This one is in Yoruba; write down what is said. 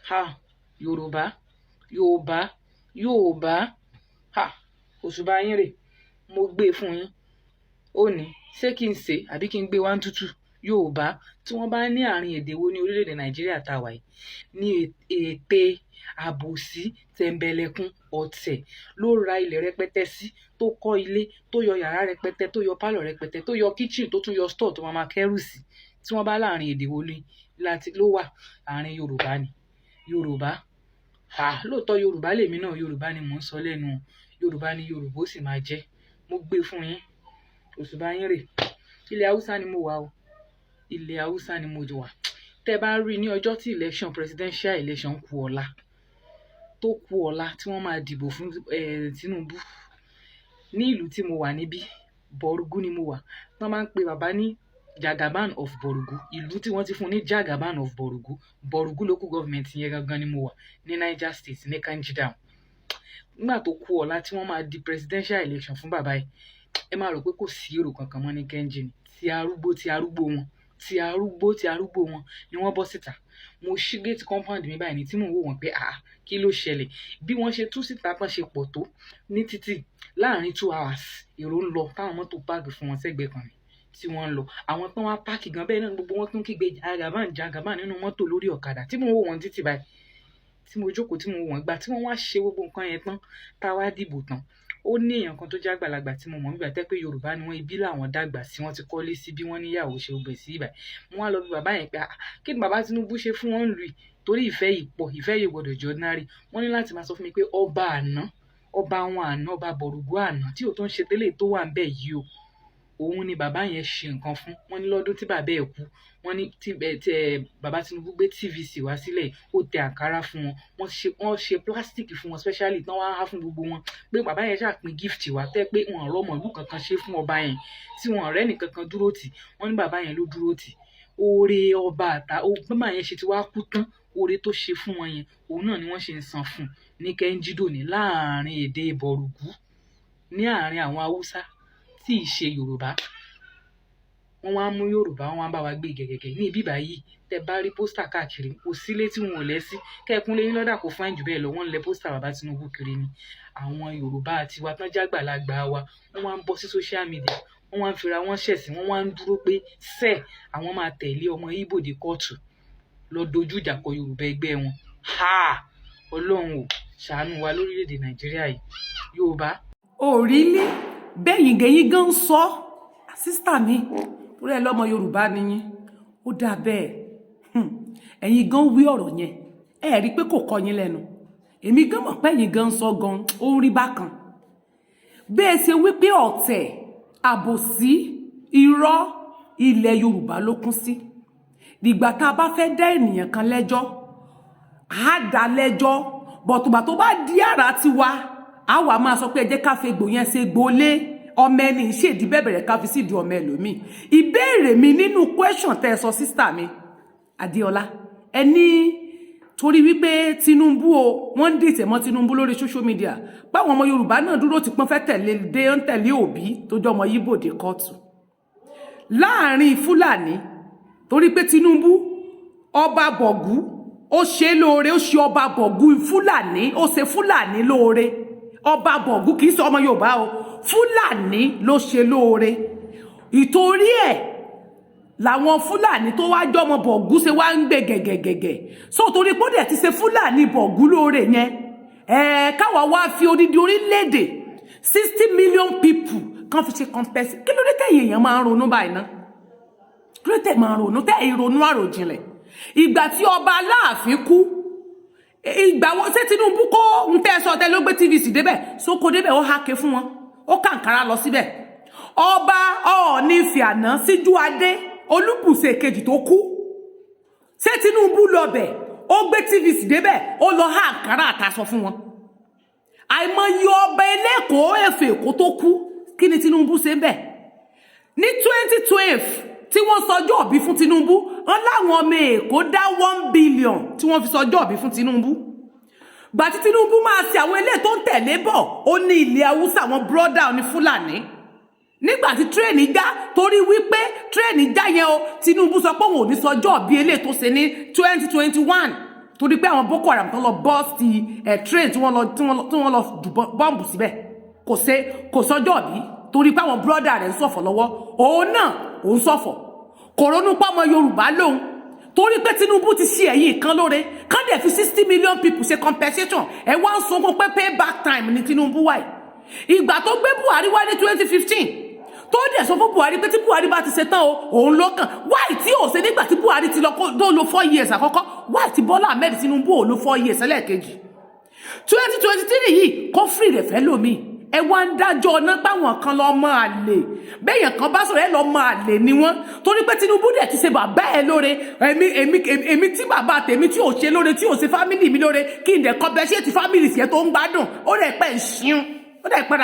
ha Yorùbá Yorùbá Yorùbá ha òṣùbà yín rè mo gbé fún yín ó ní ṣé kí n ṣe àbí kí n gbé wá ń tútù Yorùbá tí wọ́n bá ní àárín èdè wo ní orílẹ̀-èdè Nàìjíríà tá a wà yìí ní ète àbòsí tẹ̀m̀bẹ̀lẹ̀kun ọ̀tẹ̀ ló ra ilẹ̀ rẹpẹtẹ sí tó kọ́ ilé tó yọ yàrá rẹpẹtẹ tó yọ pálọ̀ rẹpẹtẹ tó yọ kíchìn tó tún yọ stọ̀ tó máa kẹ́rù sí tí wọ́n bá láàrin èdè wo ní láti ló wà àárín Yorùbá ni Yorùbá lóòótọ́ Yorùbá lèmi náà Yorùbá ni mò ń sọ lẹ́nu Yorùbá ni Yorùbá ó sì máa jẹ́ mo gbé fún yín òṣùbà yín rè ilẹ̀ Haúsá ni mo wà o ilẹ̀ Haúsá ni mo wà tẹ́ bá rí ní ọjọ́ tí presidential election kù ọ̀la tó kù ọ̀la tí wọ́n máa dìbò fún Tinubu ní ìlú tí mo wà níbí Bọ̀rùgú ni mo wà wọ́n máa ń pe bàbá ní Jagaban of Bọ̀rùgú ìlú tí wọ́n ti fún ní Jagaban of Bọ̀rùgú Bọ̀rùgú local government yẹn gangan ni mo wà ní Niger State ní Kanji Dam nígbà tó kù ọ̀la tí wọ́n máa di presidential election fún bàbá yìí ẹ máa rò pé kò sí èrò kankan mọ́ ní Kanji ni ti arúgbó wọn ni wọ́n bọ́ síta mo ṣí gate compound mi báyìí ní tí mò ń wò wọ́n pé kí ló ṣẹlẹ̀ bí wọ́n ṣe tú síta tán ṣe pọ̀ tó ní títì láàrin 2 hours èrò ń lọ táwọn mọ́tò páàkì fún wọn sẹ́gbẹ̀ẹ́ kan ni tí wọ́n ń lọ àwọn tán wá páàkì gan bẹ́ẹ̀ náà gbogbo wọn tún kígbe Jagaban nínú mọ́tò lórí ọ̀kadà tí mò ń wò wọ́n títì báyìí tí mo jókòó tí mo wò wọ́n gbà tí wọ́n wá ṣe gbogbo nǹkan yẹn tán tá a wá dìbò tán ó ní èèyàn kan tó jẹ́ àgbàlagbà tí mo mọ̀ nígbà tẹ́ pé Yorùbá ni wọ́n ibi làwọn dàgbà sí wọ́n ti kọ́lé sí bí wọ́n níyàwó ṣe gbè sí ibà wọ́n wá lọ bí bàbá yẹn pé kí ni bàbá Tinubu ṣe fún wọn lù í torí ìfẹ́ yìí pọ̀ ìfẹ́ yìí gbọ́dọ̀ jọ ordinary wọ́n ní láti máa sọ fún mi pé ọba wọn àná ọba Bọ̀rùgú àná tí ò tó ń ṣe tẹ́lẹ̀ tó wà ń bẹ̀ yìí o òun ni bàbá yẹn ṣe nǹkan fún wọn ní lọ́dún tí bàbá ẹ̀ kú wọn ní bàbá Tinubu gbé TVC wá sílẹ̀ ó tẹ àǹkárá fún wọn wọ́n ṣe plastic fún wọn specially tán wá há fún gbogbo wọn pé bàbá yẹn ṣàpín gift wá tẹ́ pé wọn ọ̀rọ̀ ọmọ ìlú kankan ṣe fún ọba yẹn tí wọn ọ̀rẹ́ nìkan kan dúró tì wọ́n ní bàbá yẹn ló dúró tì oore ọba bàbá yẹn ṣe ti wá kú tán oore tó ṣe fún wọn yẹn òun náà ni wọ́n ṣe ń san fún ní kẹ́ńjídò ní láàrin èdè Bọ̀rùgú ní àárín àwọn Haúsá tí ì ṣe Yorùbá wọ́n wá mú Yorùbá wọ́n wá bá wa gbé gẹ́gẹ́gẹ́ ní ibi báyìí tẹ́ bá rí pósítà káàkiri kò sílé tí wọn ò lẹ́ sí kẹ́ẹ̀kún lẹ́yìn lọ́dà kò fáìn jù bẹ́ẹ̀ lọ wọ́n lẹ pósítà bàbá Tinubu kiri ni àwọn Yorùbá àti wa tán jágbàlagbà wa wọ́n wá ń bọ́ sí social media wọ́n wá ń fira wọ́n ṣẹ̀sìn wọ́n wá ń dúró pé àwọn máa tẹ̀lé ọmọ Ìgbò dé kóòtù lọ dojú ìjà kọ Yorùbá ẹgbẹ́ wọn Ọlọ́run ò ṣàánú wa lórílẹ̀‐èdè Nàìjíríà yìí Yorùbá. òrílé bẹ́yìn gẹ̀yìn gan sọ sísítà mi orí ẹ lọ́mọ Yorùbá nìyí ó dáa bẹ́ẹ̀ ẹ̀yin gan wí ọ̀rọ̀ yẹn ẹ rí i pé kò kọ yín lẹ́nu èmi gan mọ̀ pé ẹ̀yin gan sọ gan ó ń rí bákan bẹ́ẹ̀ ṣe wípé ọ̀tẹ̀ àbòsí irọ́ ilẹ̀ Yorùbá ló kún sí dìgbà tá a bá fẹ́ dá ènìyàn kan lẹ́jọ́ á dá lẹ́jọ́ bọ̀tùbà tó bá di àrà tiwa á wà máa sọ pé ẹ jẹ́ ká fi egbò yẹn ṣe gbolé ọmọ ẹni ìṣèdí bẹ̀bẹ̀rẹ̀ ká fi sídìí ọmọ ẹlòmíì ìbéèrè mi nínú question tẹ́ ẹ sọ sísítà mi Adéọlá ẹni torí wípé Tinubu o wọ́n ń dìtẹ̀ mọ́ Tinubu lórí social media báwọn ọmọ Yorùbá náà dúró ti pọ́n fẹ́ tẹ̀lé Òbí tó jọ ọmọ Yíbò dé kóòtù láàrin Fúlàní torí pé Tinubu ọba Bọ̀gú ó ṣe lóore ó ṣe ọba Bọ̀gú Fúlàní ó ṣe Fúlàní lóore ọba Bọ̀gú kì í sọ ọmọ Yorùbá o Fúlàní ló ṣe lóore ìtorí ẹ̀ làwọn Fúlàní tó wá jọmọ Bọ̀gú ṣe wá ń gbé gẹ̀gẹ̀gẹ̀gẹ̀ so torí pé ó dẹ̀ ti ṣe Fúlàní Bọ̀gú lóore yẹn káwa wá fi odidi orílẹ̀-èdè 60 million people kan fi ṣe compensate kí ló dé tẹ̀yìn èèyàn máa ń ronú báyìí ná kí ló tẹ̀ máa ń ronú tẹ̀ ìrònú àròjinlẹ̀ ìgbà tí ọba Aláàfin kú ìgbà wo ṣé Tinubu kó ń tẹ́ sọ tẹ́ ló gbé TVC débẹ̀ sóko débẹ̀ ó háke fún wọn ó kàǹkárá lọ síbẹ̀ ọba Ọọ̀ni Ifẹ̀ àná Síjú Adé Olúbùṣe kejì tó kú ṣé Tinubu lọ bẹ̀ ó gbé TVC débẹ̀ ó lọ háǹkárá àtàsọ fún wọn àìmọye ọba ẹlẹ́kọ̀ọ́ Ẹ̀fẹ̀ Èkó tó kú kí ni Tinubu ṣe ń bẹ̀ ní 2012 tí wọ́n sọjọ́ òbí fún Tinubu wọ́n láwọn ọmọ Èkó dá 1 billion tí wọ́n fi sọjọ́ òbí fún Tinubu gbà tí Tinubu máa ṣe àwọn ilé tó ń tẹ̀lé bọ̀ ó ní ilẹ̀ Haúsá àwọn brọ́dà ní Fúlàní nígbà tí tírẹ́ẹ̀nì já torí wípé tírẹ́ẹ̀nì já yẹn o Tinubu sọ pé òun ò ní sọjọ́ òbí ilé tó ṣe ní 2021 torí pé àwọn Boko Haram tó lọ bọ́ọ̀sì train tí wọ́n lọ jù bọ́ǹbù síbẹ̀ kò sọjọ́ bí torí pé àwọn brọ́dà rẹ̀ ń ṣọ̀fọ̀ lọ́wọ́ òun náà òun ṣọ̀fọ̀ kò ronú pé ọmọ Yorùbá lòun torí pé Tinubu ti ṣe ẹ̀yìn kan lóore kán dẹ̀ fi 60 million people ṣe compensation ẹ̀ wá ń sunkún pé payback time ní Tinubu wáyé ìgbà tó gbé Buhari wá ní 2015 tó dẹ̀ sọ fún Buhari pé tí Buhari bá ti ṣe tán òun lọ́kàn wáì tí ò ṣe nígbà tí Buhari ti lọ tó lo 4 years àkọ́kọ́ wáì tí Bọ́lá Ahmed Tinubu ò lo 4 years ẹlẹ́ẹ̀kejì 2023 yìí kó free rẹ̀ fẹ́ lómi ẹ wá ń dájọ́ ọ̀nà páwọn kan lọ mọ àlè bẹ́yàn kan bá sọ̀rọ̀ ẹ lọ mọ àlè ni wọ́n torí pé Tinubu dẹ̀ ti ṣe bàbá ẹ lóore èmi tí bàbá tèmi tí ò ṣe lóore tí ò ṣe fámìlì mi lóore kí n dẹ̀ compensate fámìlì tiẹ̀ tó ń gbádùn ó dẹ̀ pẹ́ ń ṣíún ó dẹ̀ pẹ́